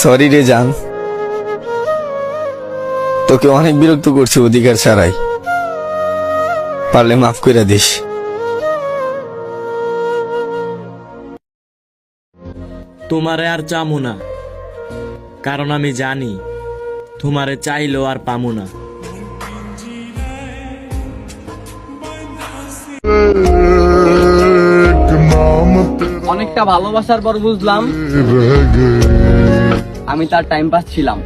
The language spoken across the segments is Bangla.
সরি রে জান, তোকে অনেক বিরক্ত করছি অধিকার ছাড়াই, পারলে মাফ করে দিস। তোমারে আর চামু না, কারণ আমি জানি তোমারে চাইলেও আর পামু না। অনেকটা ভালোবাসার পর বুঝলাম আমি তার টাইম পাস ছিলাম।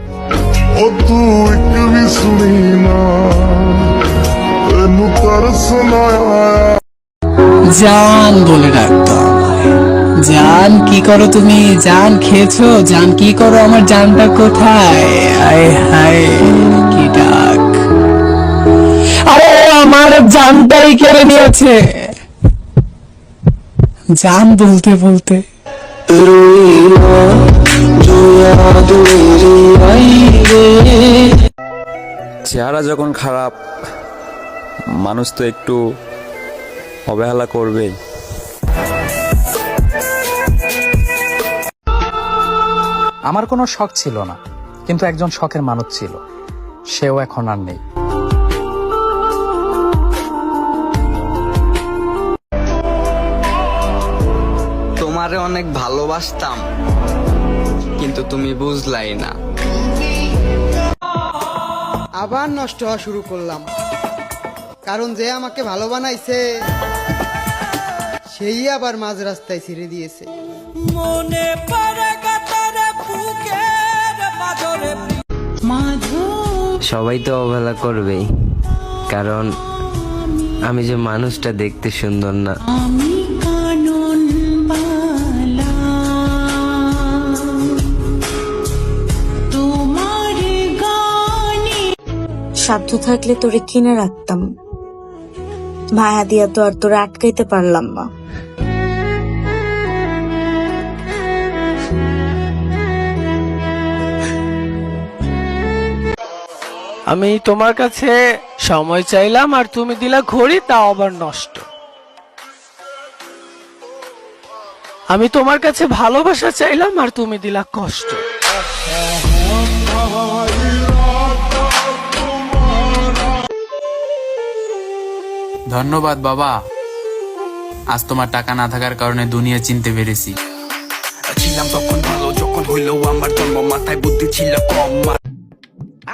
জান বলে ডাকতো আমায়। জান কি করো তুমি? জান খেয়েছো? জান কি করো? আমার জানটা কোথায়? আয় হায় কি ডাক! আরে আমার জানটাই কেড়ে নিয়েছে। জান বলতে বলতে চেহারা যখন খারাপ, মানুষ তো একটু অবহেলা করবে। আমার কোনো শখ ছিল না, কিন্তু একজন শখের মানুষ ছিল, সেও এখন আর নেই। তোমারে অনেক ভালোবাসতাম, কিন্তু তুমি বুঝলাই না। আবার নষ্ট হওয়া শুরু করলাম, কারণ যে আমাকে ভালো বানাইছে সেই আবার মাঝ রাস্তায় ছেড়ে দিয়েছে। সবাই তো অবহেলা করবেই, কারণ আমি যে মানুষটা দেখতে সুন্দর না। সাধ্য থাকলে তোরে কিনে রাখতাম, মায়া দিয়া তো আর তোরে আটকাইতে পারলাম না। আমি তোমার কাছে সময় চাইলাম আর তুমি দিলা ঘড়ি, তাও আবার নষ্ট। আমি তোমার কাছে ভালোবাসা চাইলাম আর তুমি দিলা কষ্ট। ধন্যবাদ বাবা, আজ তোমার টাকা না থাকার কারণে দুনিয়া চিনতে পেরেছি। ছিলাম তখন ভালো, যখন হইলো আমার জন্ম, মাথায় বুদ্ধি ছিল কম।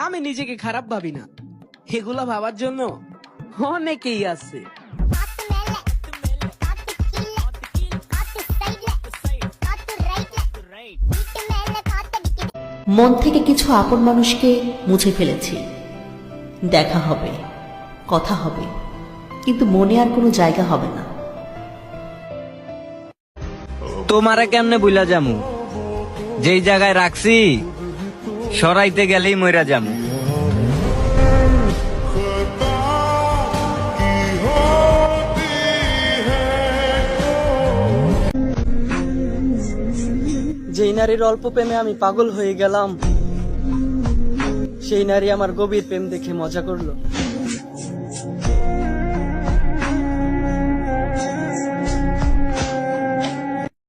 আমি নিজেকে খারাপ ভাবি না, এগুলা ভাবার জন্য অনেকেই আছে। মন থেকে কিছু আপন মানুষকে মুছে ফেলেছি। দেখা হবে, কথা হবে, কিন্তু মনে আর কোনো জায়গা হবে না। তোমারে কেমনে বুইলা যামু? যেই জায়গায় রাখছি সরাইতে গেলেই মইরা যামু। যেই নারীর অল্প প্রেমে আমি পাগল হয়ে গেলাম, সেই নারী আমার গভীর প্রেম দেখে মজা করলো।